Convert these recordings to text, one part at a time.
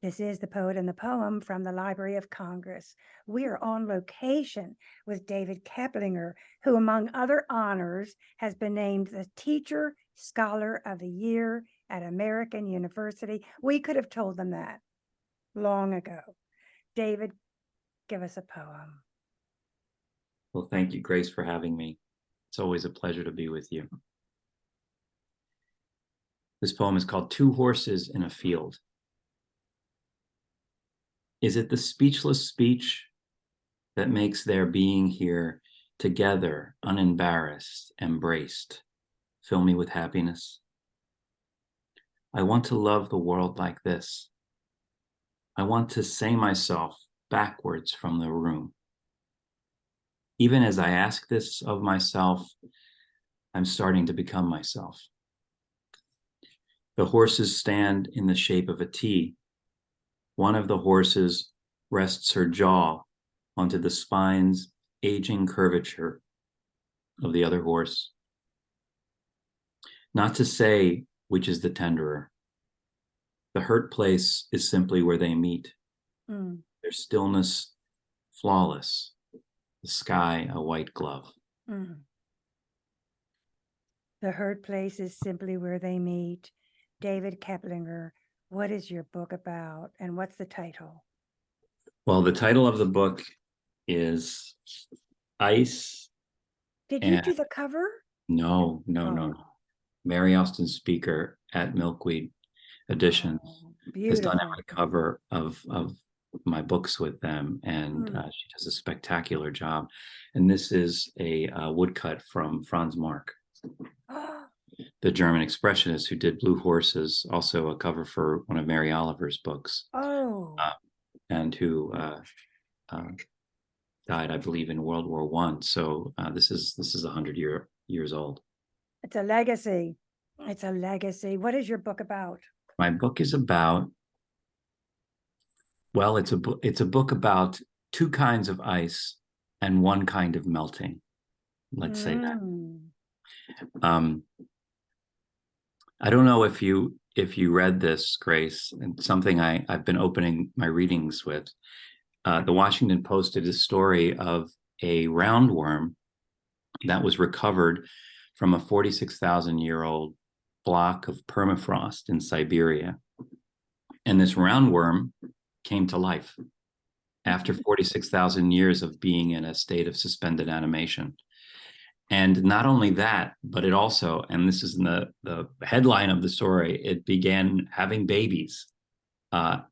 This is The Poet and the Poem from the Library of Congress. We are on location with David Keplinger, who, among other honors, has been named the Teacher Scholar of the Year at American University. We could have told them that long ago. David, give us a poem. Well, thank you, Grace, for having me. It's always a pleasure to be with you. This poem is called Two Horses in a Field. Is it the speechless speech that makes their being here together, unembarrassed, embraced, fill me with happiness? I want to love the world like this. I want to say myself backwards from the room. Even as I ask this of myself, I'm starting to become myself. The horses stand in the shape of a T. One of the horses rests her jaw onto the spine's aging curvature of the other horse. Not to say which is the tenderer. The hurt place is simply where they meet. Their stillness flawless. The sky a white glove. The hurt place is simply where they meet. David Keplinger, what is your book about and what's the title? Well, the title of the book is Ice. Did you do the cover? No. Mary Austin Speaker at Milkweed Editions has done every cover of my books with them, and she does a spectacular job. And this is a woodcut from Franz Marc, the German expressionist who did Blue Horses, also a cover for one of Mary Oliver's books, and who died, I believe, in World War I. So this is 100 years old. It's a legacy. It's a legacy. What is your book about? My book is about, well, it's a book about two kinds of ice and one kind of melting. Let's say that. I don't know if you read this, Grace, and something I've been opening my readings with. The Washington Post did a story of a roundworm that was recovered from a 46,000-year-old block of permafrost in Siberia. And this roundworm came to life after 46,000 years of being in a state of suspended animation. And not only that, but it also, and this is in the headline of the story, it began having babies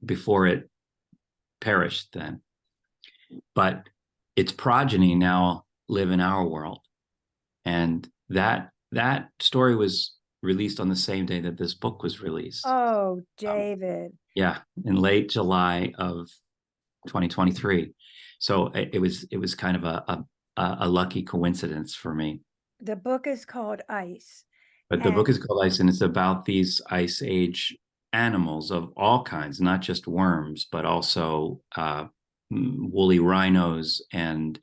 before it perished then. But its progeny now live in our world. And that story was released on the same day that this book was released. Oh, David. In late July of 2023. So it was kind of a lucky coincidence for me. The book is called Ice. But the book is called Ice, and it's about these ice age animals of all kinds, not just worms, but also woolly rhinos and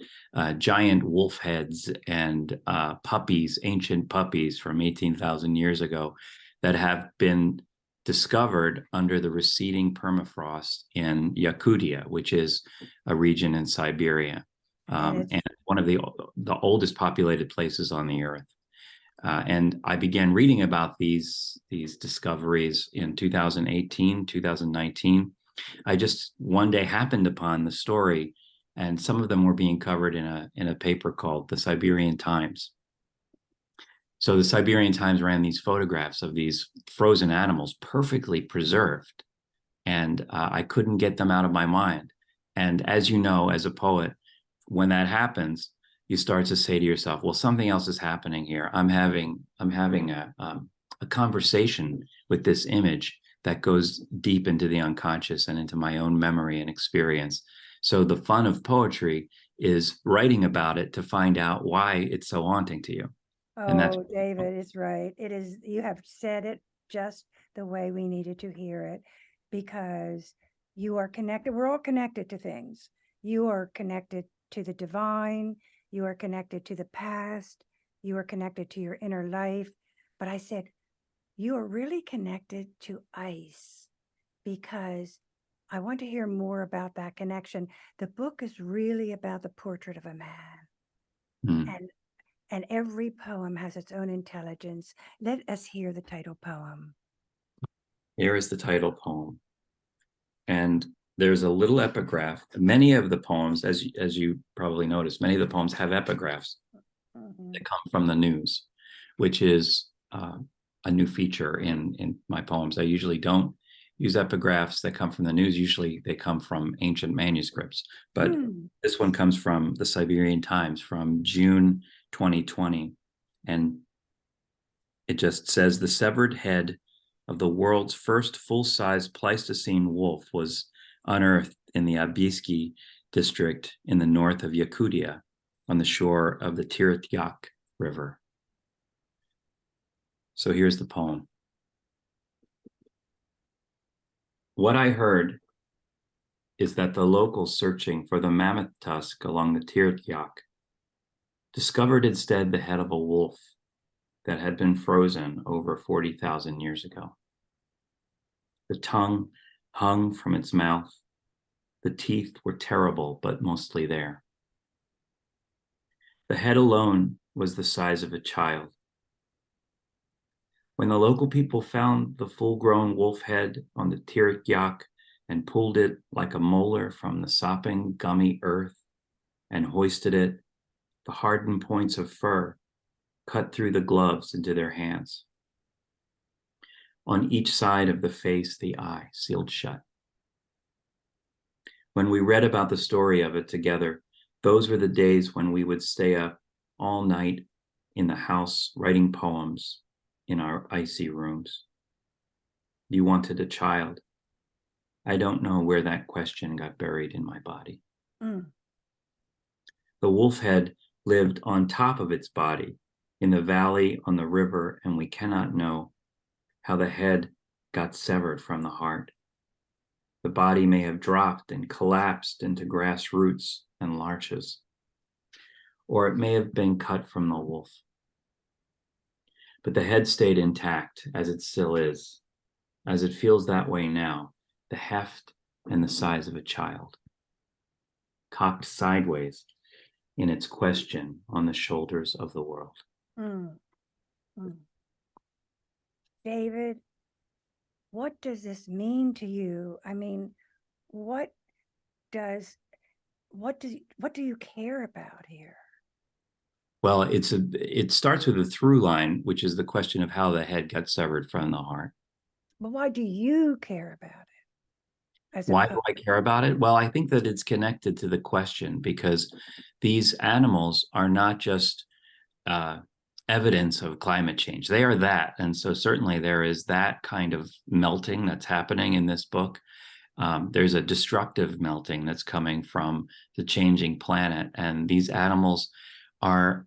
giant wolf heads and puppies, ancient puppies from 18,000 years ago that have been discovered under the receding permafrost in Yakutia, which is a region in Siberia, and one of the oldest populated places on the earth. And I began reading about these discoveries in 2018, 2019. I just one day happened upon the story, and some of them were being covered in a paper called the Siberian Times. So the Siberian Times ran these photographs of these frozen animals, perfectly preserved, and I couldn't get them out of my mind. And as you know, as a poet, when that happens, you start to say to yourself, well, something else is happening here. I'm having a conversation with this image that goes deep into the unconscious and into my own memory and experience. So the fun of poetry is writing about it to find out why it's so haunting to you. Oh, David is right. It is. You have said it just the way we needed to hear it, because you are connected. We're all connected to things. You are connected to the divine. You are connected to the past. You are connected to your inner life. But I said, you are really connected to ice, because I want to hear more about that connection. The book is really about the portrait of a man, Mm. and every poem has its own intelligence. Let us hear the title poem. Here is the title poem. And there's a little epigraph. Many of the poems, as you probably noticed, many of the poems have epigraphs that come from the news, which is a new feature in my poems. I usually don't use epigraphs that come from the news. Usually they come from ancient manuscripts, but this one comes from the Siberian Times from June 2020. And it just says the severed head of the world's first full-size Pleistocene wolf was unearthed in the Abysky district in the north of Yakutia on the shore of the Tirityak River. So here's the poem. What I heard is that the locals searching for the mammoth tusk along the Tirityak discovered instead the head of a wolf that had been frozen over 40,000 years ago. The tongue hung from its mouth. The teeth were terrible, but mostly there. The head alone was the size of a child. When the local people found the full-grown wolf head on the Tirityak and pulled it like a molar from the sopping, gummy earth and hoisted it, the hardened points of fur cut through the gloves into their hands. On each side of the face, the eye sealed shut. When we read about the story of it together, those were the days when we would stay up all night in the house writing poems in our icy rooms. You wanted a child. I don't know where that question got buried in my body. The wolf head lived on top of its body in the valley on the river, and we cannot know how the head got severed from the heart. The body may have dropped and collapsed into grass roots and larches, or it may have been cut from the wolf. But the head stayed intact, as it still is, as it feels that way now, the heft and the size of a child, cocked sideways in its question on the shoulders of the world. David, what does this mean to you? I mean, what do you care about here? Well, it starts with a through line, which is the question of how the head got severed from the heart. But why do you care about it? Why do I care about it? Well, I think that it's connected to the question because these animals are not just evidence of climate change. They are that. And so certainly there is that kind of melting that's happening in this book. There's a destructive melting that's coming from the changing planet. And these animals are,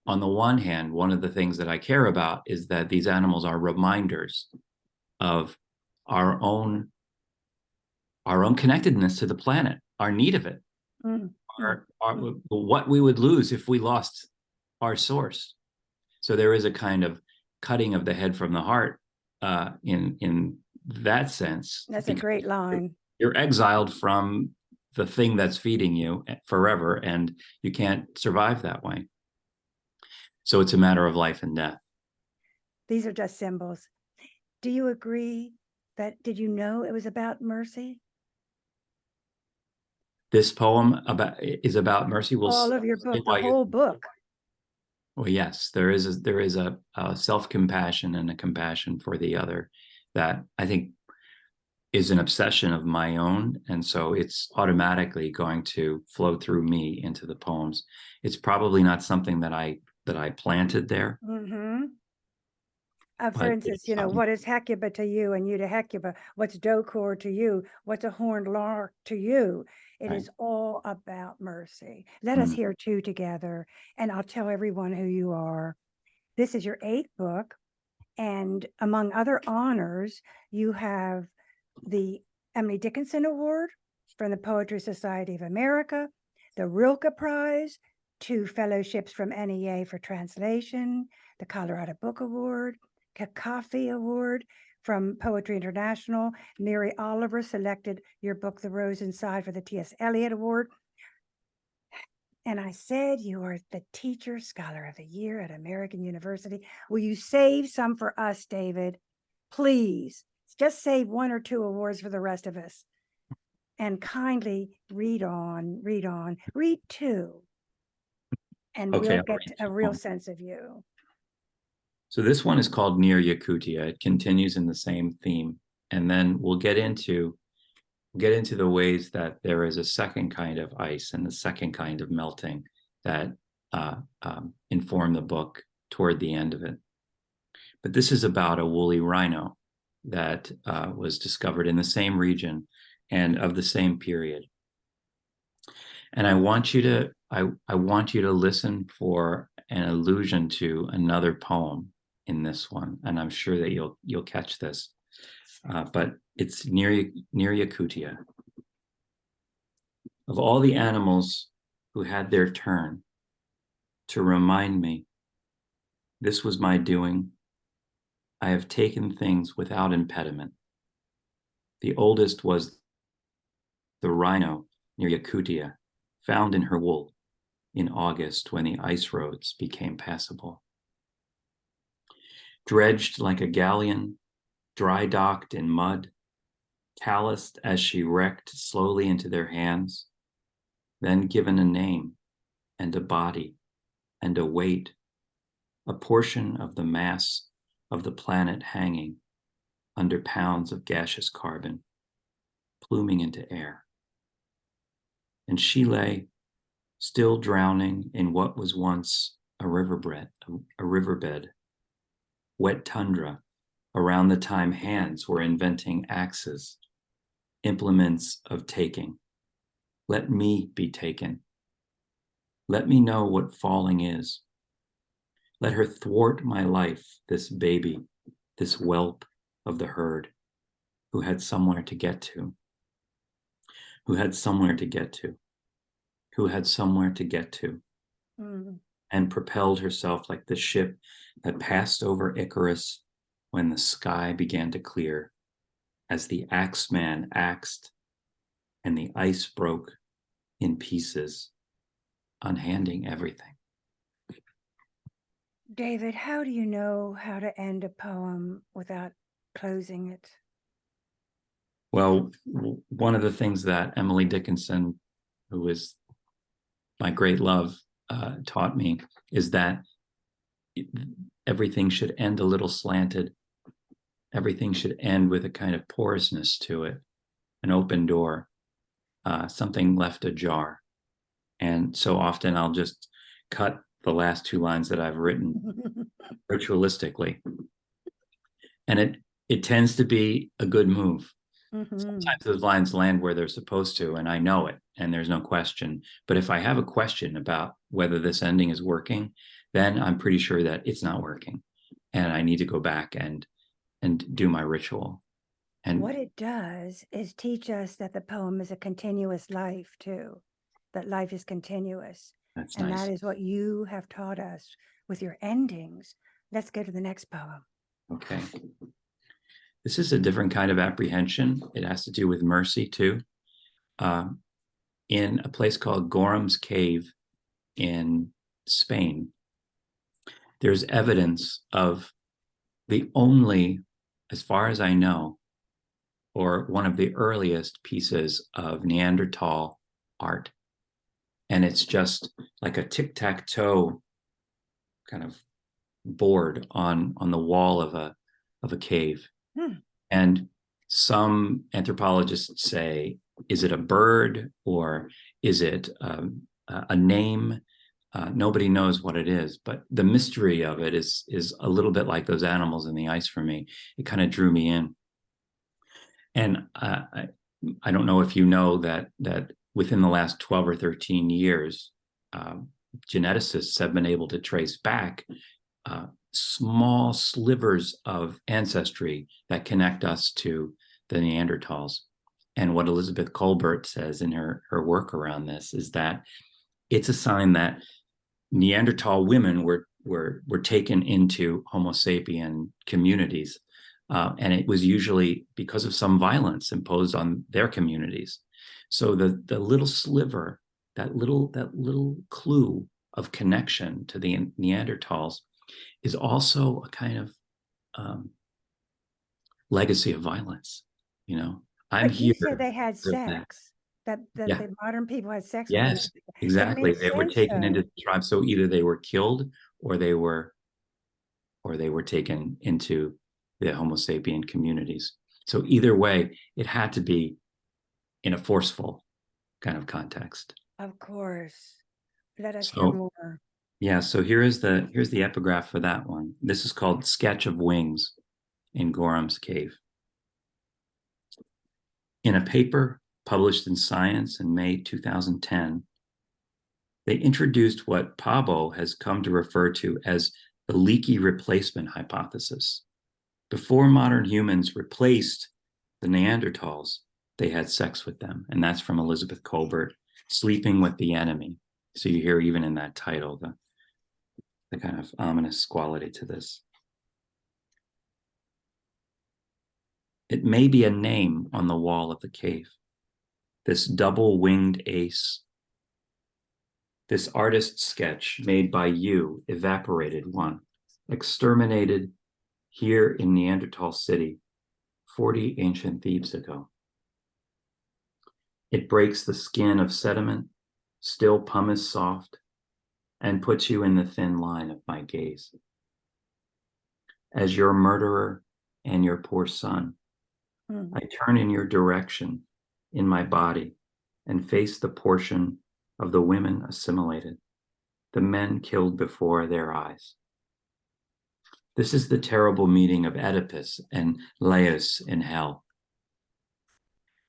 on the one hand, one of the things that I care about is that these animals are reminders of our own connectedness to the planet, our need of it, what we would lose if we lost our source. So there is a kind of cutting of the head from the heart in that sense. That's a great line. You're exiled from the thing that's feeding you forever, and you can't survive that way. So it's a matter of life and death. These are just symbols. Do you agree did you know it was about mercy? This poem is about mercy. All of your book, the whole book. Well, yes, there is a self-compassion and a compassion for the other that I think is an obsession of my own, and so it's automatically going to flow through me into the poems. It's probably not something that I planted there. For instance, what is Hecuba to you and you to Hecuba? What's Dokor to you? What's a horned lark to you? It is all about mercy. Let us hear two together, and I'll tell everyone who you are. This is your 8th book, and among other honors, you have the Emily Dickinson Award from the Poetry Society of America, the Rilke Prize, 2 fellowships from NEA for translation, the Colorado Book Award, Cacophony Award from Poetry International. Mary Oliver selected your book, The Rose Inside, for the T.S. Eliot Award. And I said, you are the Teacher Scholar of the Year at American University. Will you save some for us, David? Please, just save 1 or 2 awards for the rest of us. And kindly read on, read 2. And Okay, we'll I'll get read a 2 real more. sense of you. So this one is called Near Yakutia. It continues in the same theme. And then we'll get into the ways that there is a second kind of ice and the second kind of melting that inform the book toward the end of it. But this is about a woolly rhino that was discovered in the same region and of the same period. And I want you to listen for an allusion to another poem in this one, and I'm sure that you'll catch this. But it's near Yakutia. Of all the animals who had their turn to remind me, this was my doing. I have taken things without impediment. The oldest was the rhino near Yakutia, found in her wool in August when the ice roads became passable. Dredged like a galleon, dry docked in mud, calloused as she wrecked slowly into their hands, then given a name and a body and a weight, a portion of the mass of the planet hanging under pounds of gaseous carbon, pluming into air. And she lay, still drowning in what was once a riverbed, wet tundra, around the time hands were inventing axes, implements of taking. Let me be taken. Let me know what falling is. Let her thwart my life, this baby, this whelp of the herd, who had somewhere to get to, who had somewhere to get to, who had somewhere to get to, and propelled herself like the ship that passed over Icarus when the sky began to clear, as the axeman axed and the ice broke in pieces, unhanding everything. David, how do you know how to end a poem without closing it? Well, one of the things that Emily Dickinson, who is my great love, taught me is that everything should end a little slanted. Everything should end with a kind of porousness to it, an open door, something left ajar. And so often I'll just cut the last 2 lines that I've written ritualistically. And it tends to be a good move. Sometimes those lines land where they're supposed to, and I know it, and there's no question. But if I have a question about whether this ending is working, then I'm pretty sure that it's not working, and I need to go back and do my ritual. And what it does is teach us that the poem is a continuous life too, that life is continuous. that's and nice. That is what you have taught us with your endings. Let's go to the next poem. Okay. This is a different kind of apprehension. It has to do with mercy too. In a place called Gorham's Cave in Spain, there's evidence of the only, as far as I know, or one of the earliest pieces of Neanderthal art. And it's just like a tic-tac-toe kind of board on the wall of a cave. And some anthropologists say, is it a bird or is it a name? Nobody knows what it is, but the mystery of it is a little bit like those animals in the ice for me. It kind of drew me in. And I don't know if you know that within the last 12 or 13 years, geneticists have been able to trace back small slivers of ancestry that connect us to the Neanderthals. And what Elizabeth Colbert says in her work around this is that it's a sign that Neanderthal women were were taken into Homo sapien communities, and it was usually because of some violence imposed on their communities. So the little sliver, that little clue of connection to the Neanderthals, is also a kind of legacy of violence. You know, I'm But you here said they had for that. sex, that Yeah. the modern people had sex with them. Yes, It exactly. makes They were sense taken into though. the tribe. So either they were killed or they were taken into the Homo sapien communities. So either way, it had to be in a forceful kind of context. Of course. Let us hear So more. yeah, so here's the epigraph for that one. This is called Sketch of Wings in Gorham's Cave. In a paper published in Science in May 2010, they introduced what Pabo has come to refer to as the leaky replacement hypothesis. Before modern humans replaced the Neanderthals, they had sex with them. And that's from Elizabeth Colbert, Sleeping with the Enemy. So you hear even in that title, the kind of ominous quality to this. It may be a name on the wall of the cave. This double-winged ace. This artist's sketch made by you, evaporated one, exterminated here in Neanderthal City 40 ancient Thebes ago. It breaks the skin of sediment, still pumice soft, and puts you in the thin line of my gaze. As your murderer and your poor son, I turn in your direction in my body and face the portion of the women assimilated, the men killed before their eyes. This is the terrible meeting of Oedipus and Laius in hell.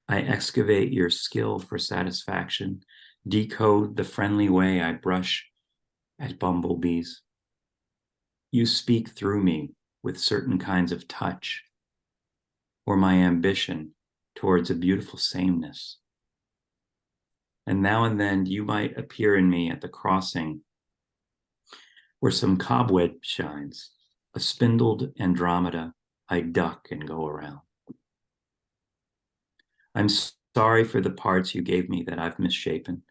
I excavate your skill for satisfaction, decode the friendly way I brush at bumblebees. You speak through me with certain kinds of touch, or my ambition towards a beautiful sameness. And now and then you might appear in me at the crossing where some cobweb shines, a spindled Andromeda I duck and go around. I'm sorry for the parts you gave me that I've misshapen,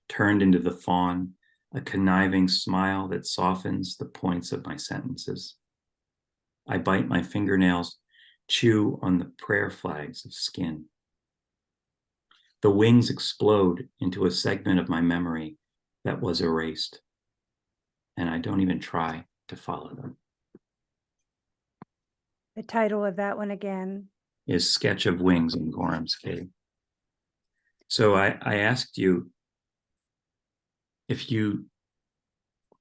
turned into the fawn, a conniving smile that softens the points of my sentences. I bite my fingernails, chew on the prayer flags of skin. The wings explode into a segment of my memory that was erased, and I don't even try to follow them. The title of that one again. Is Sketch of Wings in Gorham's Cave. So I asked you if you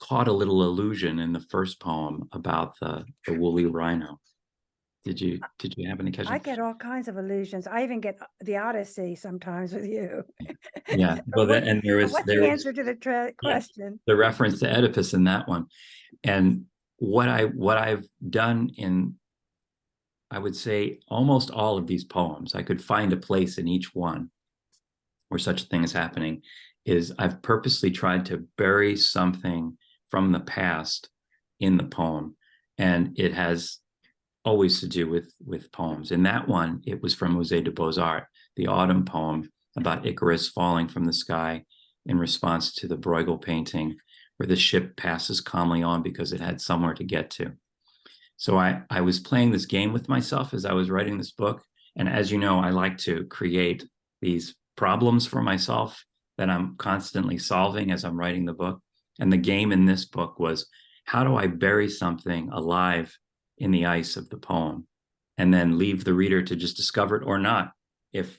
caught a little allusion in the first poem about the woolly rhino. Did you happen to catch I it? get all kinds of illusions. I even get the Odyssey sometimes with you. Yeah. But Well, and there what's was the answer to the yeah, question? the reference to Oedipus in that one. And what I've done in, I would say, almost all of these poems, I could find a place in each one where such a thing is happening, is I've purposely tried to bury something from the past in the poem. And it has always to do with poems. In that one, it was from Musée de Beaux-Arts, the autumn poem about Icarus falling from the sky in response to the Bruegel painting, where the ship passes calmly on because it had somewhere to get to. So I was playing this game with myself as I was writing this book. And as you know, I like to create these problems for myself that I'm constantly solving as I'm writing the book. And the game in this book was, how do I bury something alive in the ice of the poem and then leave the reader to just discover it or not? If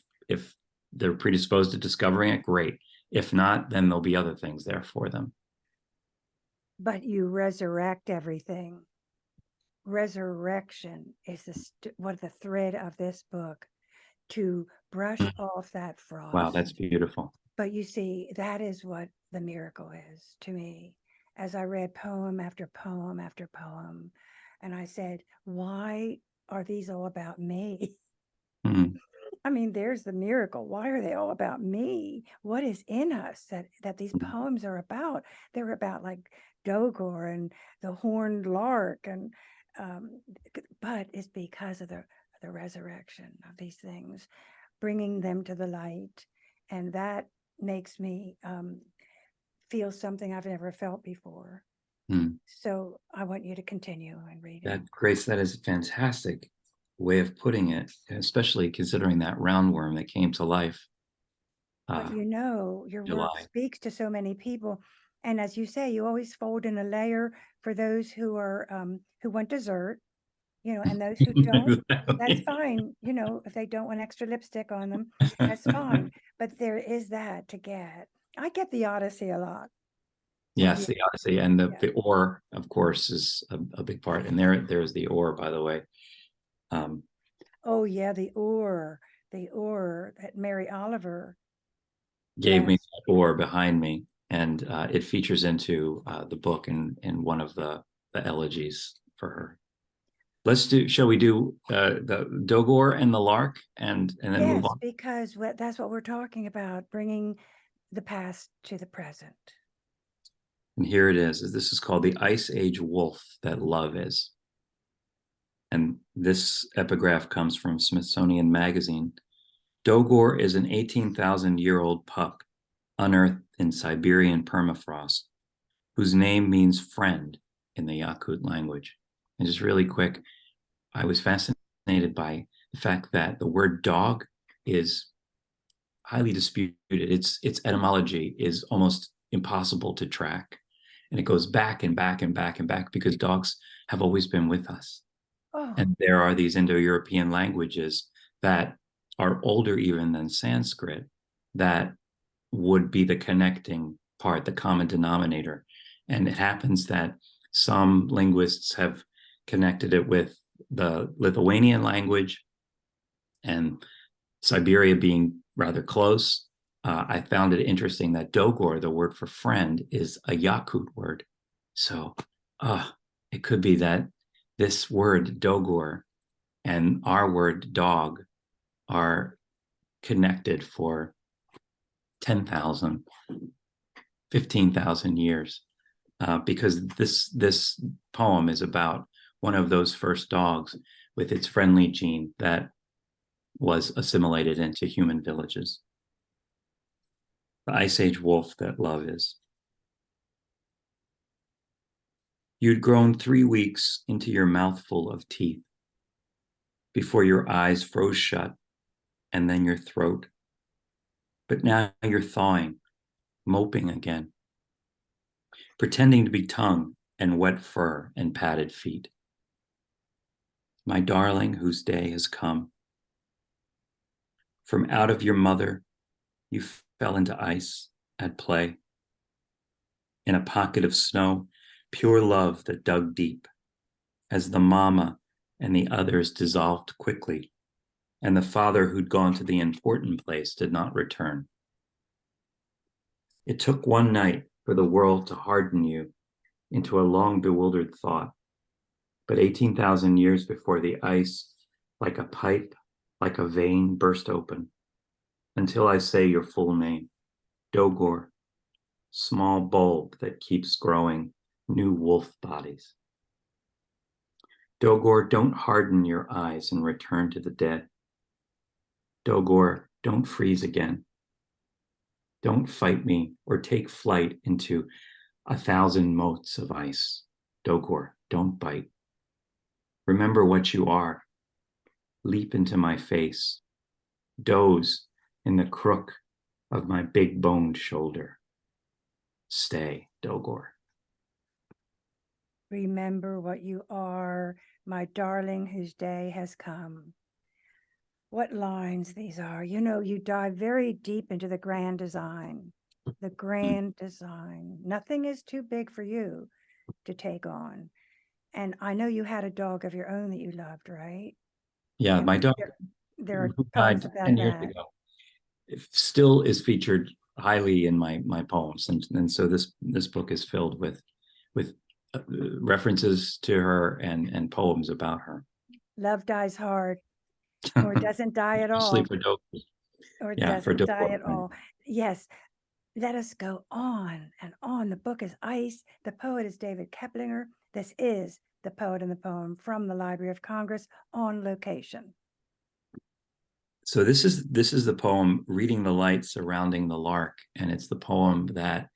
they're predisposed to discovering it, great. If not, then there'll be other things there for them. But you resurrect everything. Resurrection is what the thread of this book, to brush off that frost. Wow, that's beautiful. But you see, that is what the miracle is to me. As I read poem after poem after poem, and I said, why are these all about me? Mm. I mean, there's the miracle. Why are they all about me? What is in us that these poems are about? They're about like Dogor and the horned lark, and um, but it's because of the resurrection of these things, bringing them to the light, and that makes me feel something I've never felt before. Hmm. So I want you to continue and reading. That Grace, that is a fantastic way of putting it, especially considering that roundworm that came to life. But you know, your work July. speaks to so many people. And as you say, you always fold in a layer for those who are who want dessert, and those who don't, that's Exactly. fine. If they don't want extra lipstick on them, that's fine. But there is that to get. I get the Odyssey a lot. Have Yes, you? the Odyssey and the Yeah. the ore, of course, is a big part. And there's the ore, by the way. Um, Oh yeah, the ore that Mary Oliver. Gave me Yes. that ore behind me, and it features into the book in one of the elegies for her. Shall we do the Dogor and the Lark and then move Yes, on? because that's what we're talking about, bringing the past to the present. And here it is. This is called the Ice Age Wolf That Love Is. And this epigraph comes from Smithsonian Magazine. Dogor is an 18,000-year-old pup unearthed in Siberian permafrost, whose name means friend in the Yakut language. And just really quick, I was fascinated by the fact that the word dog is highly disputed. Its etymology is almost impossible to track. And it goes back and back and back and back because dogs have always been with us. Oh, And there are these Indo-European languages that are older even than Sanskrit that would be the connecting part, the common denominator. And it happens that some linguists have connected it with the Lithuanian language, and Siberia being rather close. I found it interesting that Dogor, the word for friend, is a Yakut word. So it could be that this word Dogor and our word dog are connected for 10,000, 15,000 years, because this poem is about one of those first dogs with its friendly gene that was assimilated into human villages. The Ice Age wolf that love is. You'd grown 3 weeks into your mouthful of teeth before your eyes froze shut and then your throat. But now you're thawing, moping again, pretending to be tongue and wet fur and padded feet. My darling, whose day has come. From out of your mother, you fell into ice at play. In a pocket of snow, pure love that dug deep, as the mama and the others dissolved quickly, and the father who'd gone to the important place did not return. It took one night for the world to harden you into a long bewildered thought, but 18,000 years before the ice, like a pipe, like a vein, burst open, until I say your full name, Dogor, small bulb that keeps growing new wolf bodies. Dogor, don't harden your eyes and return to the dead. Dogor, don't freeze again. Don't fight me or take flight into 1,000 motes of ice. Dogor, don't bite. Remember what you are. Leap into my face. Doze in the crook of my big boned shoulder. Stay, Dogor. remember what you are, my darling, whose day has come. What lines these are. You dive very deep into the grand design. The grand design. Nothing is too big for you to take on. And I know you had a dog of your own that you loved, right? Yeah, And my dog, there are who poems died about 10 years that. ago, it still is featured highly in my poems, and so this book is filled with references to her and poems about her. Love dies hard. or doesn't die at all, Sleep for dopamine. or Yeah, for doesn't die at dopamine. all. Yes, let us go on and on. The book is Ice. The poet is David Keplinger. This is The Poet and the Poem from the Library of Congress on location. So this is the poem Reading the Light Surrounding the Lark, and it's the poem that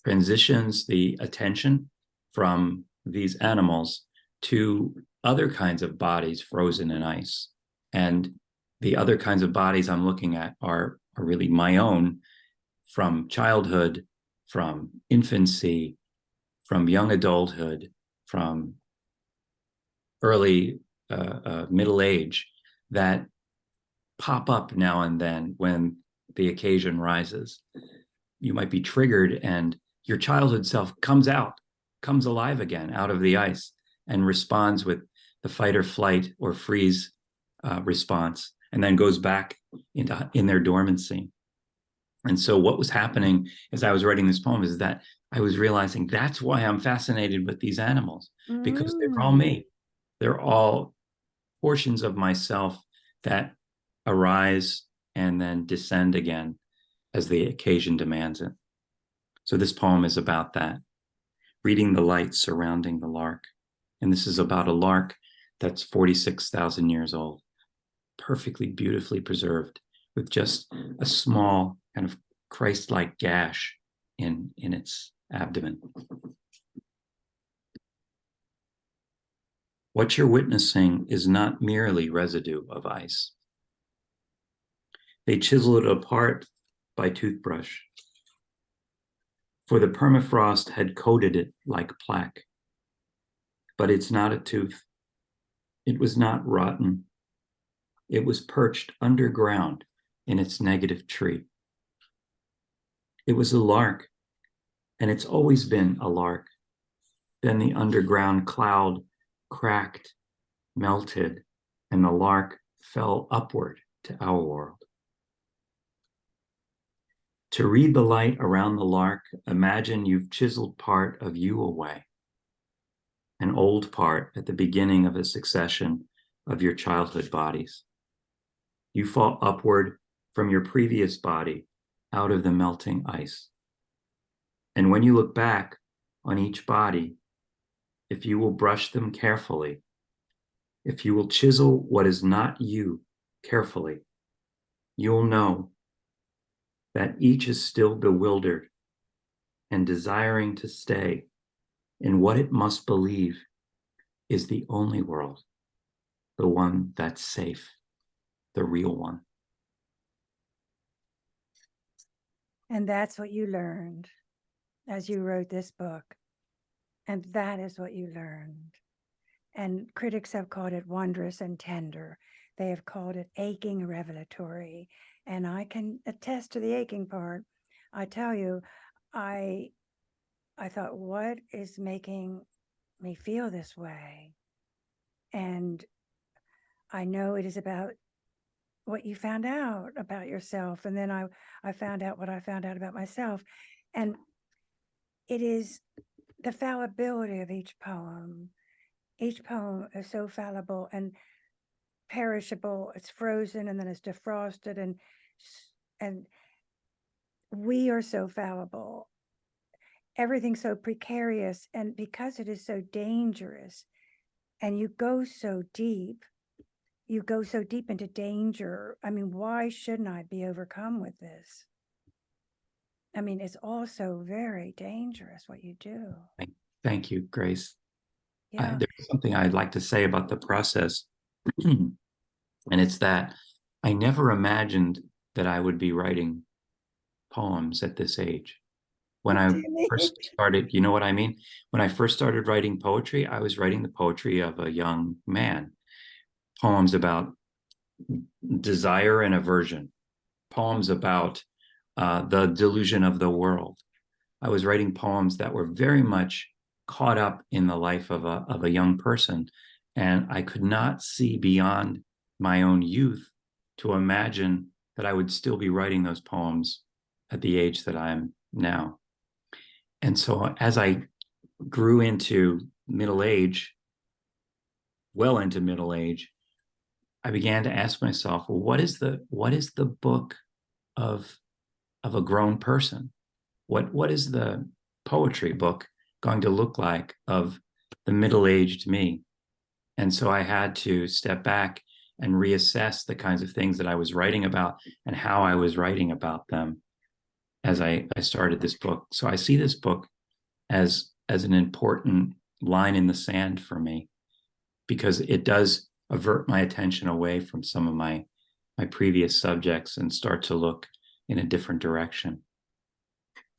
transitions the attention from these animals to other kinds of bodies frozen in ice. And the other kinds of bodies I'm looking at are really my own, from childhood, from infancy, from young adulthood, from early middle age, that pop up now and then when the occasion rises. You might be triggered and your childhood self comes alive again out of the ice and responds with the fight or flight or freeze response, and then goes back in their dormancy. And so what was happening as I was writing this poem is that I was realizing that's why I'm fascinated with these animals, because they're all me. They're all portions of myself that arise and then descend again as the occasion demands it. So this poem is about that, reading the light surrounding the lark. And this is about a lark that's 46,000 years old, perfectly, beautifully preserved, with just a small kind of Christ-like gash in its abdomen. What you're witnessing is not merely residue of ice. They chisel it apart by toothbrush, for the permafrost had coated it like plaque. But it's not a tooth. It was not rotten. It was perched underground in its negative tree. It was a lark, and it's always been a lark. Then the underground cloud cracked, melted, and the lark fell upward to our world. To read the light around the lark, imagine you've chiseled part of you away, an old part at the beginning of a succession of your childhood bodies. You fall upward from your previous body out of the melting ice. And when you look back on each body, if you will brush them carefully, if you will chisel what is not you carefully, you'll know that each is still bewildered and desiring to stay in what it must believe is the only world, the one that's safe, the real one. And that's what you learned as you wrote this book. And that is what you learned. And critics have called it wondrous and tender. They have called it aching revelatory. And I can attest to the aching part. I tell you, I thought, what is making me feel this way? And I know it is about what you found out about yourself. And then I found out what I found out about myself. And it is the fallibility of each poem. Each poem is so fallible and perishable. It's frozen and then it's defrosted, and we are so fallible. Everything's so precarious, and because it is so dangerous, and you go so deep into danger. I mean, why shouldn't I be overcome with this? I mean, it's also very dangerous what you do. Thank you, Grace. Yeah. There's something I'd like to say about the process, and it's that I never imagined that I would be writing poems at this age. When I first started, you know what I mean? When I first started writing poetry, I was writing the poetry of a young man, poems about desire and aversion, poems about the delusion of the world. I was writing poems that were very much caught up in the life of a young person, and I could not see beyond my own youth to imagine that I would still be writing those poems at the age that I am now. And so as I grew into middle age, well into middle age, I began to ask myself, well, what is the book of a grown person? What is the poetry book going to look like of the middle-aged me? And so I had to step back and reassess the kinds of things that I was writing about and how I was writing about them as I started this book. So I see this book as an important line in the sand for me, because it does avert my attention away from some of my previous subjects and start to look in a different direction.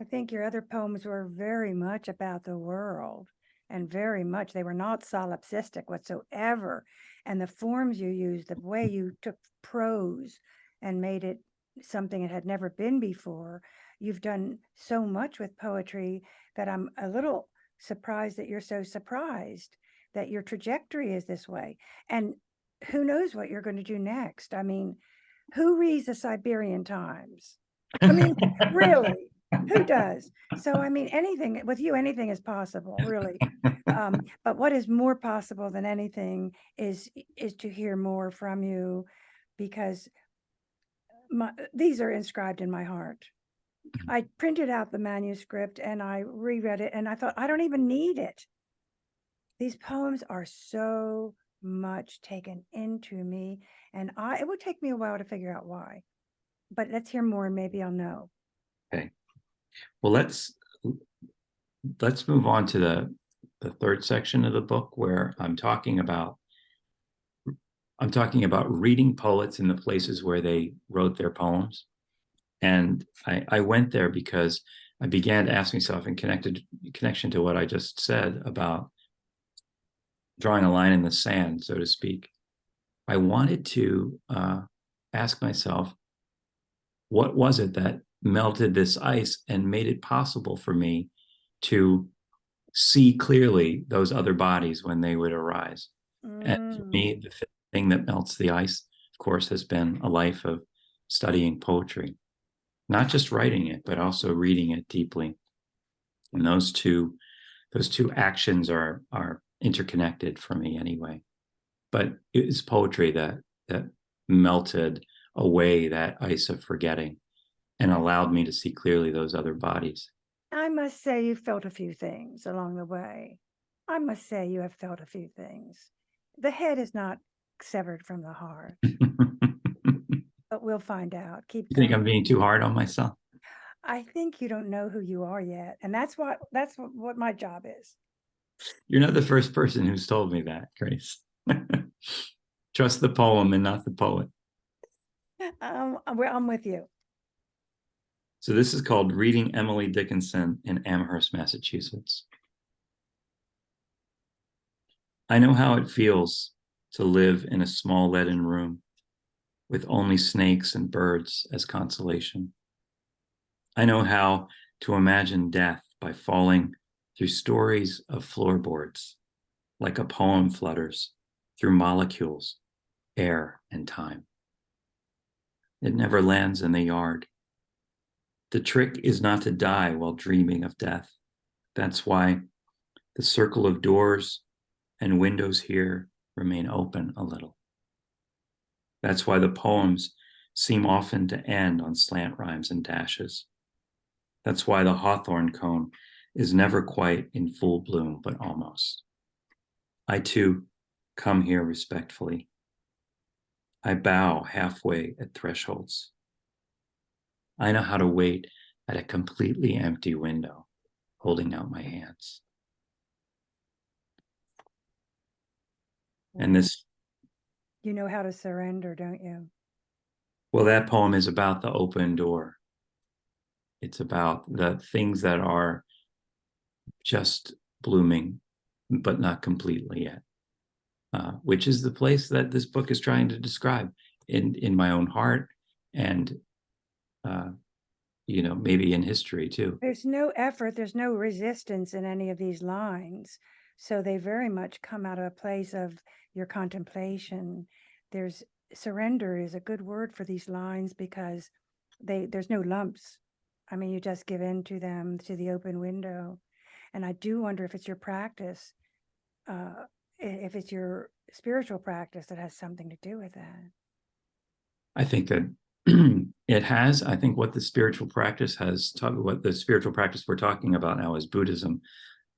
I think your other poems were very much about the world, and very much, they were not solipsistic whatsoever. And the forms you used, the way you took prose and made it something it had never been before. You've done so much with poetry that I'm a little surprised that you're so surprised that your trajectory is this way. And who knows what you're going to do next? I mean, who reads the Siberian Times? I mean, really, who does? So, I mean, anything with you, anything is possible, really. But what is more possible than anything is to hear more from you, because these are inscribed in my heart. I printed out the manuscript and I reread it, and I thought, I don't even need it. These poems are so much taken into me, and it would take me a while to figure out why. But let's hear more and maybe I'll know. Okay. Well, let's move on to the third section of the book, where I'm talking about reading poets in the places where they wrote their poems. And I went there because I began to ask myself, in connection to what I just said about drawing a line in the sand, so to speak, I wanted to ask myself, what was it that melted this ice and made it possible for me to see clearly those other bodies when they would arise? And for me, the thing that melts the ice, of course, has been a life of studying poetry, not just writing it, but also reading it deeply. And those two actions are interconnected for me anyway. But it's poetry that melted away that ice of forgetting and allowed me to see clearly those other bodies. I must say you felt a few things along the way. I must say you have felt a few things. The head is not severed from the heart, but we'll find out. Keep You think I'm going. being too hard on myself? I think you don't know who you are yet, and that's what my job is. You're not the first person who's told me that, Grace. Trust the poem and not the poet. I'm with you. So this is called Reading Emily Dickinson in Amherst, Massachusetts. I know how it feels to live in a small leaden room with only snakes and birds as consolation. I know how to imagine death by falling through stories of floorboards, like a poem flutters through molecules, air, and time. It never lands in the yard. The trick is not to die while dreaming of death. That's why the circle of doors and windows here remain open a little. That's why the poems seem often to end on slant rhymes and dashes. That's why the hawthorn cone is never quite in full bloom, but almost. I too come here respectfully. I bow halfway at thresholds. I know how to wait at a completely empty window, holding out my hands. And this, You know how to surrender, don't you? well, that poem is about the open door. It's about the things that are just blooming, but not completely yet, which is the place that this book is trying to describe in my own heart, and maybe in history too. There's no effort, there's no resistance in any of these lines. So they very much come out of a place of your contemplation. There's surrender is a good word for these lines, because there's no lumps. I mean, you just give in to them, to the open window. And I do wonder if it's your practice if it's your spiritual practice that has something to do with that. I think that it has. I think what the spiritual practice has taught, what the spiritual practice we're talking about now is Buddhism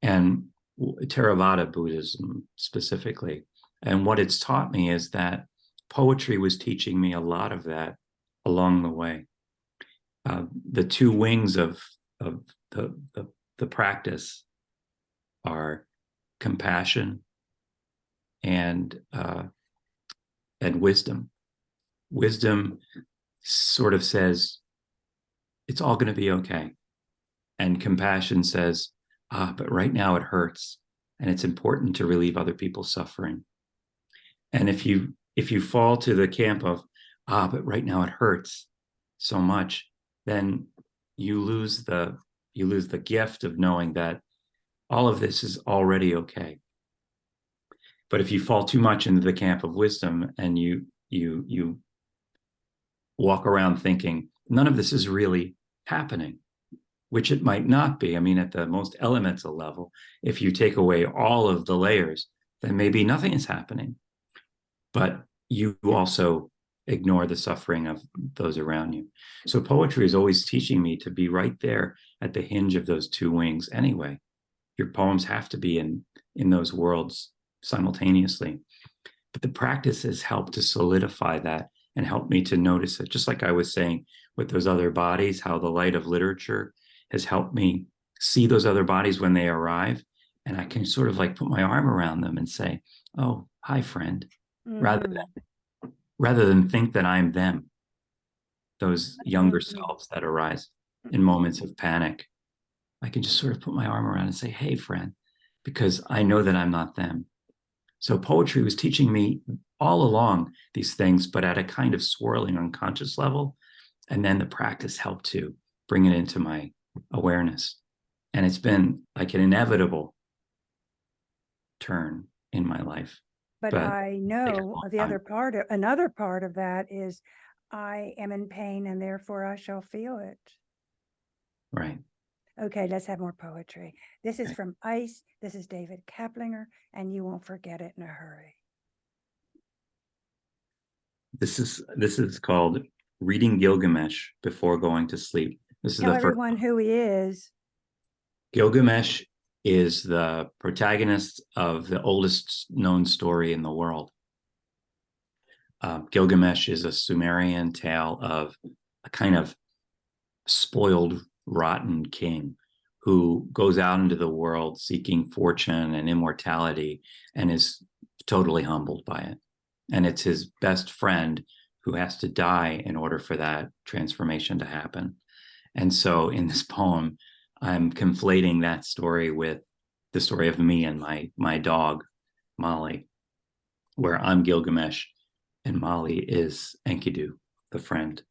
and Theravada Buddhism specifically. And what it's taught me is that poetry was teaching me a lot of that along the way. The two wings of the practice are compassion and wisdom. Wisdom sort of says it's all going to be okay, and compassion says, but right now it hurts, and it's important to relieve other people's suffering. And if you fall to the camp of but right now it hurts so much, then you lose the gift of knowing that all of this is already okay. But if you fall too much into the camp of wisdom and you walk around thinking none of this is really happening, which it might not be. I mean, at the most elemental level, if you take away all of the layers, then maybe nothing is happening. But you also ignore the suffering of those around you. So poetry is always teaching me to be right there at the hinge of those two wings anyway. Your poems have to be in those worlds simultaneously. But the practice has helped to solidify that and help me to notice it. Just like I was saying with those other bodies, how the light of literature has helped me see those other bodies when they arrive. And I can sort of like put my arm around them and say, oh, hi, friend, Mm-hmm. rather than think that I'm them, those younger Mm-hmm. selves that arise in moments of panic. I can just sort of put my arm around and say, hey, friend, because I know that I'm not them. So poetry was teaching me all along these things, but at a kind of swirling unconscious level. And then the practice helped to bring it into my awareness. And it's been like an inevitable turn in my life. But But I know another part of that is I am in pain and therefore I shall feel it. Right. Okay, let's have more poetry. This is from Ice. This is David Keplinger, and you won't forget it in a hurry. This is called Reading Gilgamesh Before Going to Sleep. This is Tell the first. everyone who he is. Gilgamesh is the protagonist of the oldest known story in the world. Gilgamesh is a Sumerian tale of a kind of spoiled, rotten king who goes out into the world seeking fortune and immortality and is totally humbled by it. And it's his best friend who has to die in order for that transformation to happen. And so in this poem, I'm conflating that story with the story of me and my dog, Molly, where I'm Gilgamesh and Molly is Enkidu, the friend,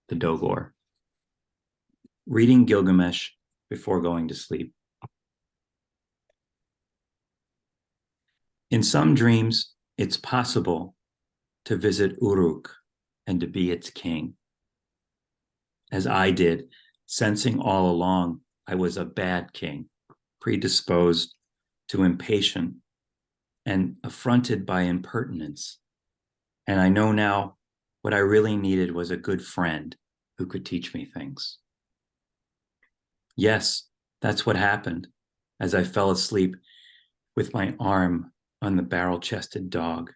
the Dogor. Reading Gilgamesh before going to sleep. In some dreams, it's possible to visit Uruk and to be its king. As I did, sensing all along I was a bad king, predisposed to impatience and affronted by impertinence. And I know now what I really needed was a good friend who could teach me things. Yes, that's what happened as I fell asleep with my arm on the barrel-chested dog,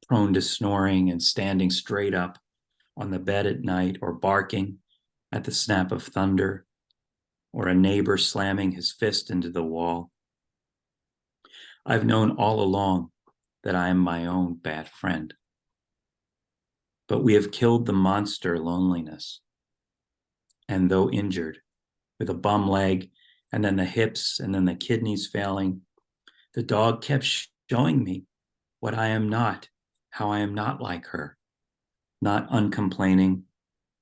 prone to snoring and standing straight up on the bed at night, or barking at the snap of thunder, or a neighbor slamming his fist into the wall. I've known all along that I am my own bad friend. But we have killed the monster loneliness. And though injured, with a bum leg, and then the hips, and then the kidneys failing, the dog kept showing me what I am not, how I am not like her, not uncomplaining,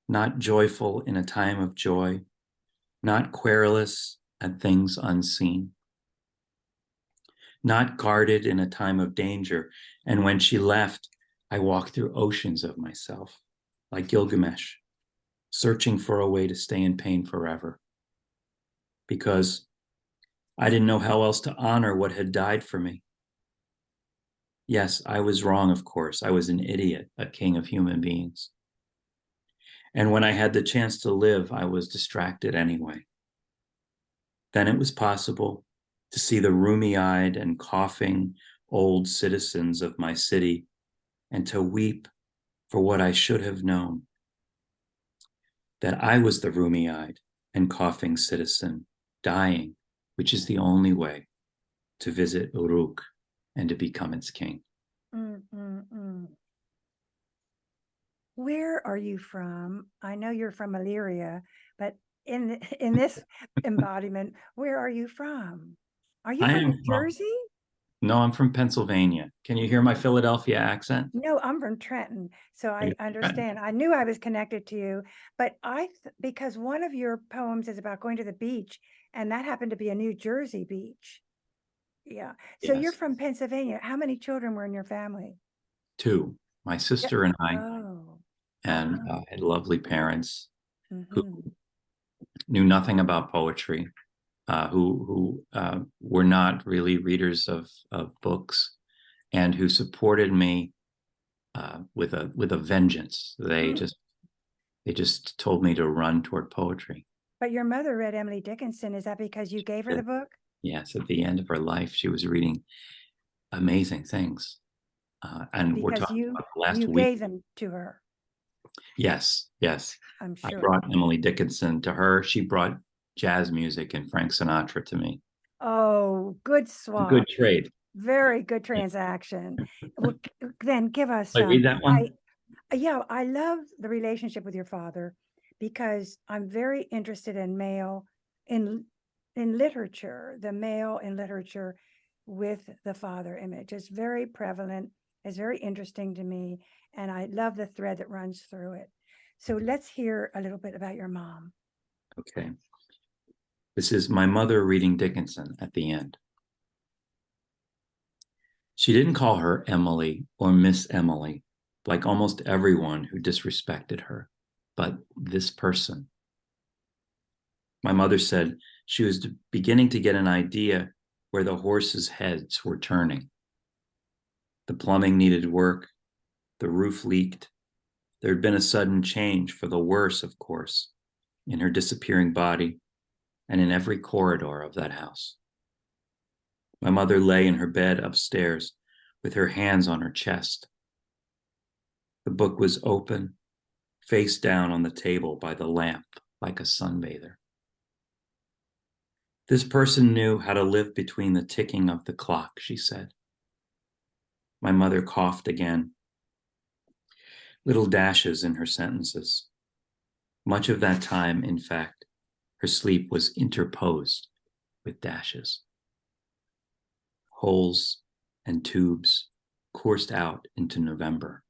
not joyful in a time of joy, not querulous at things unseen, not guarded in a time of danger. And when she left, I walked through oceans of myself, like Gilgamesh, searching for a way to stay in pain forever. Because I didn't know how else to honor what had died for me. Yes, I was wrong, of course. I was an idiot, a king of human beings. And when I had the chance to live, I was distracted anyway. Then it was possible to see the rheumy-eyed and coughing old citizens of my city and to weep for what I should have known, that I was the rheumy-eyed and coughing citizen, dying, which is the only way to visit Uruk and to become its king. Mm, mm, mm. Where are you from? I know you're from Illyria, but in this embodiment, where are you from? Are you I from am New from, Jersey? no, I'm from Pennsylvania. Can you hear my Philadelphia accent? No, I'm from Trenton, so Are I you from Trenton? understand. I knew I was connected to you, but because one of your poems is about going to the beach, and that happened to be a New Jersey beach. Yeah. So you're Yes, from Pennsylvania. How many children were in your family? two, my Yeah. sister and I, Oh. and Uh-huh. had lovely parents who Mm-hmm. knew nothing about poetry, who were not really readers of books, and who supported me with a vengeance. They just told me to run toward poetry. But your mother read Emily Dickinson. Is that because you gave her the book? Yes, at the end of her life, she was reading amazing things. And we're Because talking you about the last you week. gave them to her, Yes, yes. I'm I sure. brought Emily Dickinson to her. She brought jazz music and Frank Sinatra to me. Oh, good Good swap. trade. Very good transaction. Well, then give us I read that one? yeah, I love the relationship with your father because I'm very interested in male in in literature, the male in literature with the father image. It's very prevalent, it's very interesting to me, and I love the thread that runs through it. So let's hear a little bit about your mom. Okay. This is my mother reading Dickinson at the end. She didn't call her Emily or Miss Emily, like almost everyone who disrespected her, but this person. My mother said she was beginning to get an idea where the horses' heads were turning. The plumbing needed work, the roof leaked. There had been a sudden change for the worse, of course, in her disappearing body and in every corridor of that house. My mother lay in her bed upstairs with her hands on her chest. The book was open, face down on the table by the lamp like a sunbather. This person knew how to live between the ticking of the clock, she said. My mother coughed again, little dashes in her sentences. Much of that time, in fact, her sleep was interposed with dashes. Holes and tubes coursed out into November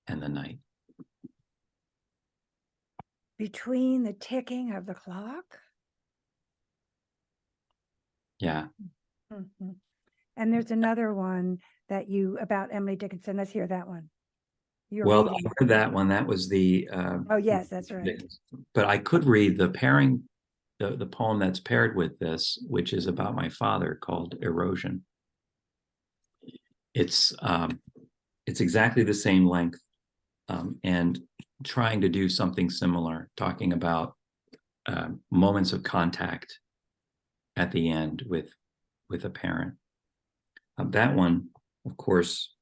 and the night. Between the ticking of the clock? Yeah. Mhm. And there's another one that you about Emily Dickinson. Let's hear that one. You're Well, I reading. heard that one. That was the Oh, yes, that's right. but I could read the pairing, the poem that's paired with this, which is about my father, called Erosion. It's um, it's exactly the same length, and trying to do something similar, talking about moments of contact at the end with a parent. That one, of course,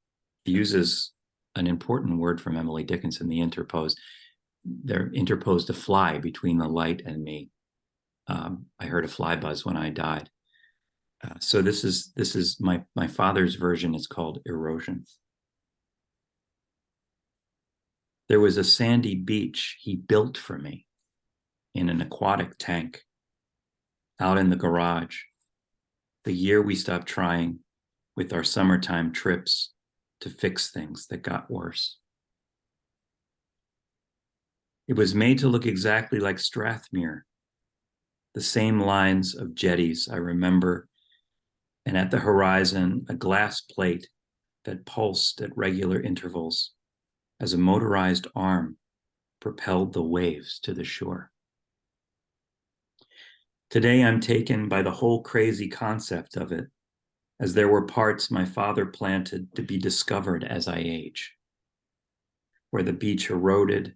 uses an important word from Emily Dickinson, the interpose. There interposed a fly between the light and me. I heard a fly buzz when I died. So this is my father's version. It's called Erosion. There was a sandy beach he built for me in an aquatic tank out in the garage. The year we stopped trying with our summertime trips to fix things that got worse. It was made to look exactly like Strathmere, the same lines of jetties I remember, and at the horizon, a glass plate that pulsed at regular intervals as a motorized arm propelled the waves to the shore. Today, I'm taken by the whole crazy concept of it, as there were parts my father planted to be discovered as I age, where the beach eroded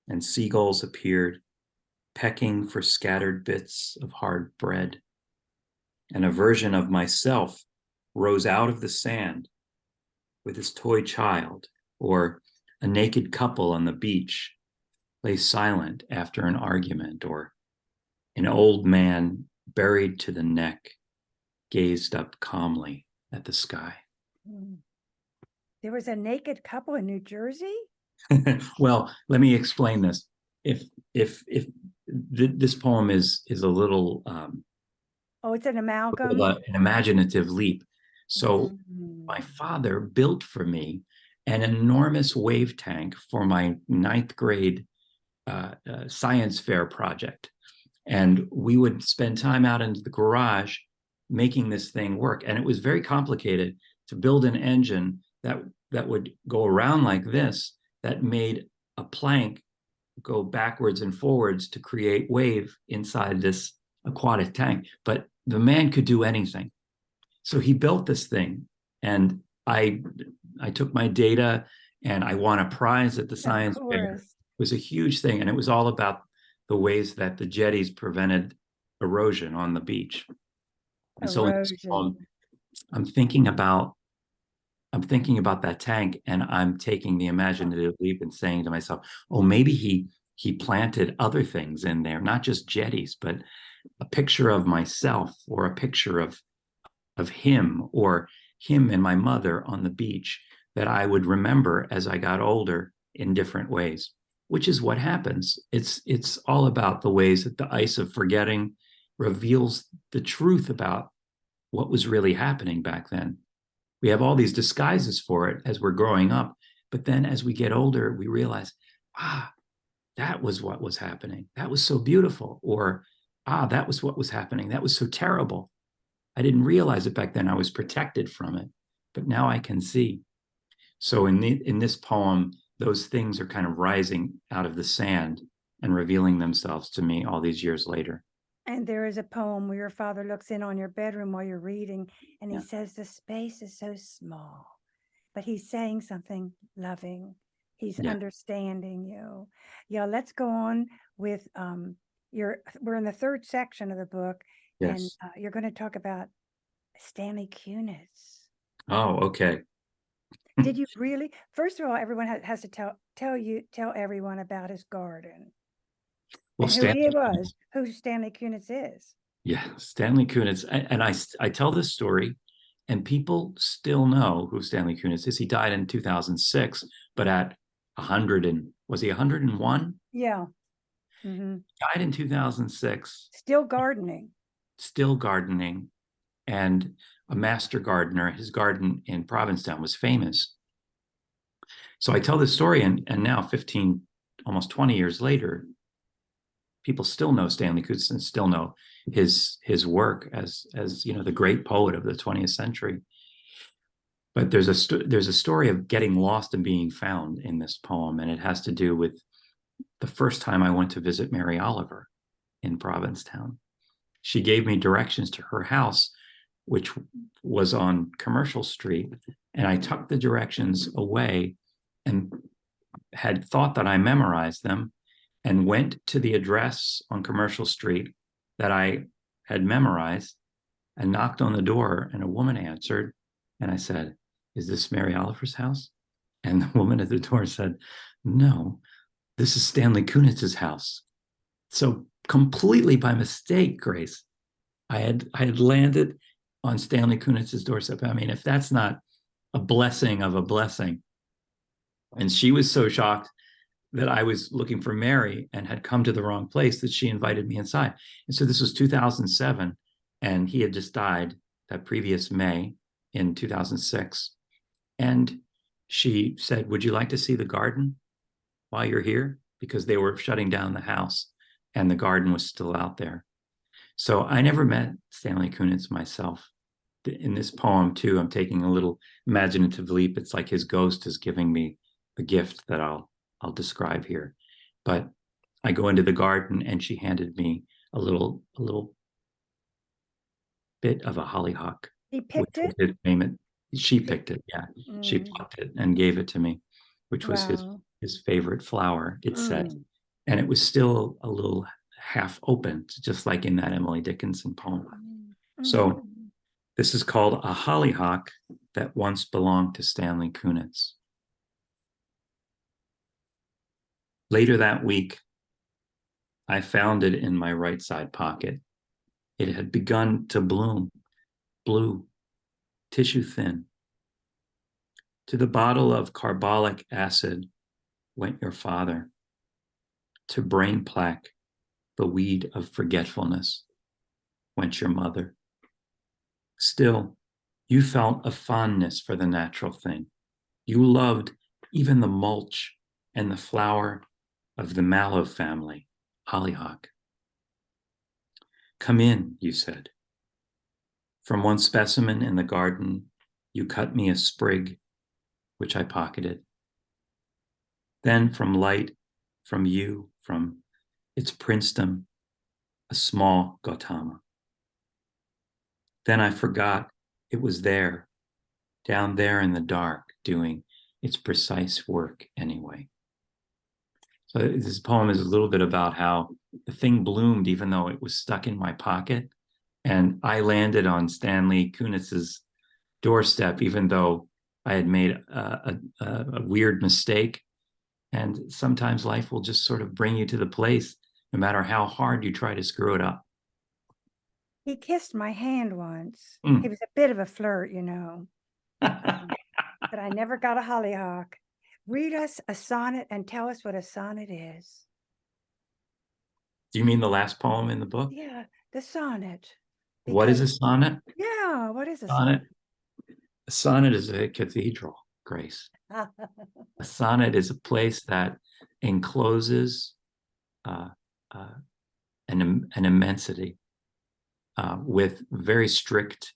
and seagulls appeared, pecking for scattered bits of hard bread. And a version of myself rose out of the sand with his toy child, or a naked couple on the beach lay silent after an argument, or an old man buried to the neck gazed up calmly at the sky. There was a naked couple in New Jersey? Well, let me explain this. If this poem is a little Oh, it's an amalgam? an imaginative leap. So Mhm. my father built for me an enormous wave tank for my ninth grade science fair project. And we would spend time out in the garage making this thing work. And it was very complicated to build an engine that would go around like this, that made a plank go backwards and forwards to create wave inside this aquatic tank. But the man could do anything. So he built this thing, and I took my data and I won a prize at the Of science fair. It course. was a huge thing, and it was all about the ways that the jetties prevented erosion on the beach. And so in this Erosion. poem, I'm thinking about that tank, and I'm taking the imaginative leap and saying to myself, oh, maybe he planted other things in there, not just jetties, but a picture of myself, or a picture of him, or him and my mother on the beach, that I would remember as I got older in different ways, which is what happens. It's all about the ways that the ice of forgetting reveals the truth about what was really happening back then. We have all these disguises for it as we're growing up, but then as we get older, we realize, that was what was happening. That was so beautiful. Or, that was what was happening. That was so terrible. I didn't realize it back then. I was protected from it, but now I can see. So in this poem, those things are kind of rising out of the sand and revealing themselves to me all these years later. And there is a poem where your father looks in on your bedroom while you're reading, and he says the space is so small, but he's saying something loving. He's understanding you. Yeah, let's go on with we're in the third section of the book, and Yes. you're going to talk about Stanley Kunitz. Oh, okay. Did you really? First of all, everyone has to tell everyone about his garden Well, and who he Stanley, was, who Stanley Kunitz is. Stanley Kunitz, and I tell this story, and people still know who Stanley Kunitz is. He died in 2006, but at 100 and was he 101? Yeah. Mm-hmm. Died in 2006, Still gardening. still gardening, and a master gardener. His garden in Provincetown was famous. So I tell this story, and now 15, almost 20 years later, people still know Stanley Kunitz and still know his work as the great poet of the 20th century. But there's a story of getting lost and being found in this poem, and it has to do with the first time I went to visit Mary Oliver in Provincetown. She gave me directions to her house, which was on Commercial Street, and I tucked the directions away and had thought that I memorized them, and went to the address on Commercial Street that I had memorized and knocked on the door, and a woman answered, and I said, "Is this Mary Oliver's house?" And the woman at the door said, "No, this is Stanley Kunitz's house." So completely by mistake, Grace, I had landed on Stanley Kunitz's doorstep. I mean, if that's not a blessing of a blessing. And she was so shocked that I was looking for Mary and had come to the wrong place that she invited me inside. And so this was 2007, and he had just died that previous May in 2006. And she said, "Would you like to see the garden while you're here?" Because they were shutting down the house and the garden was still out there. So I never met Stanley Kunitz myself. In this poem, too, I'm taking a little imaginative leap. It's like his ghost is giving me the gift that I'll describe here. But I go into the garden, and she handed me a little bit of a hollyhock He which picked was it? his famous. She Pick- picked it, yeah. She Mm, plucked it and gave it to me, which was wow. his favorite flower, it said. Mm, And it was still a little half open, just like in that Emily Dickinson poem. mm, So mm. this is called A Hollyhock That Once Belonged to Stanley Kunitz. Later that week, I found it in my right side pocket. It had begun to bloom, blue, tissue thin. To the bottle of carbolic acid went your father. To brain plaque, the weed of forgetfulness, went your mother. Still, you felt a fondness for the natural thing. You loved even the mulch and the flower of the mallow family, hollyhock. Come in, you said. From one specimen in the garden, you cut me a sprig, which I pocketed. Then from light, from you, from its princedom, a small Gautama. Then I forgot it was there, down there in the dark, doing its precise work anyway. So this poem is a little bit about how the thing bloomed even though it was stuck in my pocket. And I landed on Stanley Kunitz's doorstep, even though I had made a weird mistake. And sometimes life will just sort of bring you to the place, no matter how hard you try to screw it up. He kissed my hand once. He Mm. was a bit of a flirt, you know, but I never got a hollyhock. Read us a sonnet and tell us what a sonnet is. Do you mean the last poem in the book? Yeah, the sonnet. What is Because, a sonnet? yeah, what is a Sonnet. sonnet? A sonnet is a cathedral, Grace. A sonnet is a place that encloses uh, uh, an immensity with very strict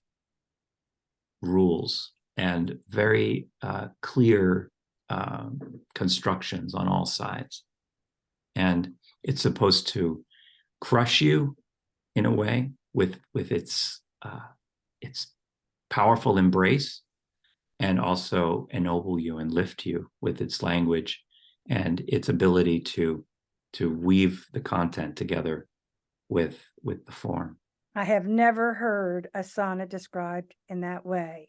rules and very clear constructions on all sides. And it's supposed to crush you in a way with its powerful embrace, and also ennoble you and lift you with its language and its ability to weave the content together with the form. I have never heard a sonnet described in that way.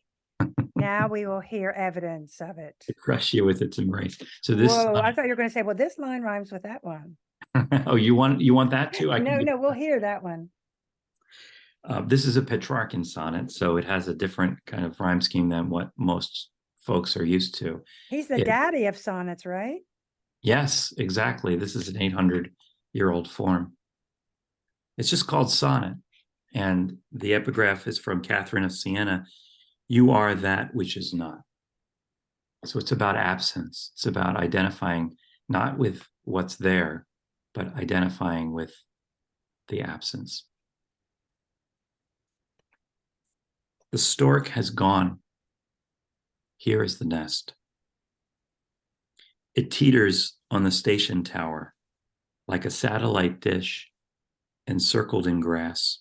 Now we will hear evidence of it. To crush you with its embrace. So this Whoa, I thought you were going to say, well, this line rhymes with that one. oh, you want that too? I can No, give no, we'll hear that one. this is a Petrarchan sonnet, so it has a different kind of rhyme scheme than what most folks are used to. He's the It, daddy of sonnets, right? yes, exactly. This is an 800-year-old form. It's just called sonnet. And the epigraph is from Catherine of Siena. You are that which is not. So it's about absence. It's about identifying not with what's there, but identifying with the absence. The stork has gone. Here is the nest. It teeters on the station tower like a satellite dish encircled in grass,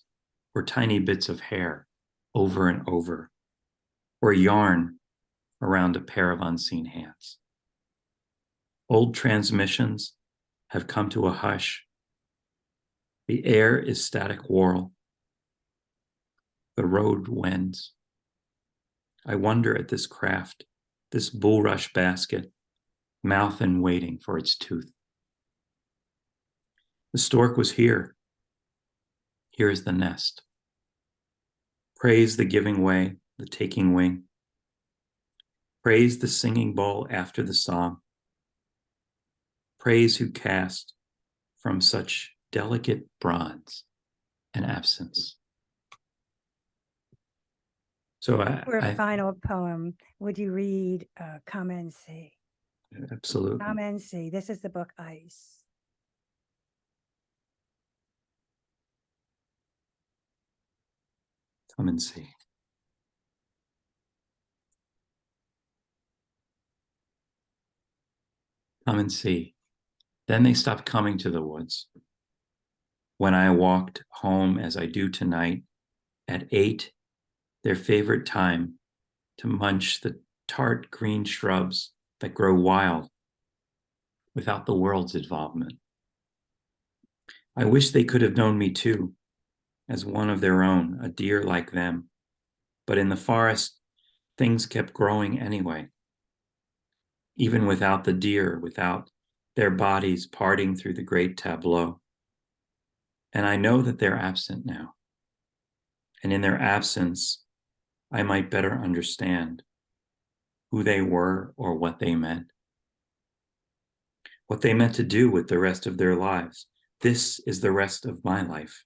or tiny bits of hair over and over, or yarn around a pair of unseen hands. Old transmissions have come to a hush. The air is static whirl. The road wends. I wonder at this craft, this bulrush basket, mouth in waiting for its tooth. The stork was here. Here is the nest. Praise the giving way, the taking wing. Praise the singing bowl after the song. Praise who cast from such delicate bronze an absence. So For a I final poem, would you read Come and See? absolutely. Come and See. This is the book Ice. Come and see. Come and see. Then they stopped coming to the woods. When I walked home as I do tonight at 8, their favorite time to munch the tart green shrubs that grow wild without the world's involvement. I wish they could have known me too, as one of their own, a deer like them. But in the forest, things kept growing anyway. Even without the deer, without their bodies parting through the great tableau. And I know that they're absent now. And in their absence, I might better understand who they were or what they meant. What they meant to do with the rest of their lives. This is the rest of my life.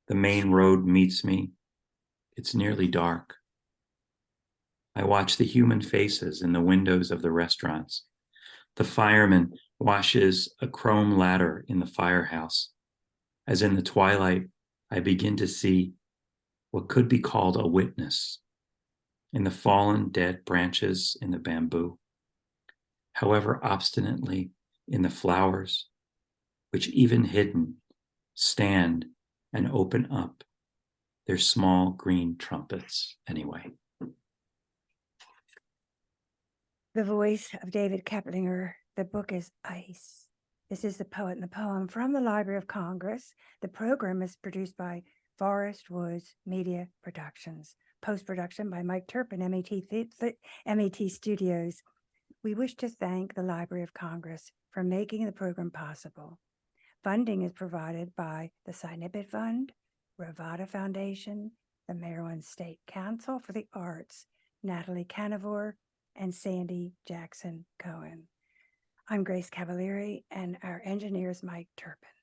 The main road meets me. It's nearly dark. I watch the human faces in the windows of the restaurants. The fireman washes a chrome ladder in the firehouse. As in the twilight, I begin to see what could be called a witness in the fallen dead branches in the bamboo. However obstinately in the flowers, which even hidden stand and open up their small green trumpets anyway. The voice of David Keplinger. The book is Ice. This is the poet and the poem from the Library of Congress. The program is produced by Forest Woods Media Productions. Post-production by Mike Turpin, MET Studios. We wish to thank the Library of Congress for making the program possible. Funding is provided by the Sinipit Fund, Ravada Foundation, the Maryland State Council for the Arts, Natalie Canavore, and Sandy Jackson Cohen. I'm Grace Cavalieri, and our engineer is Mike Turpin.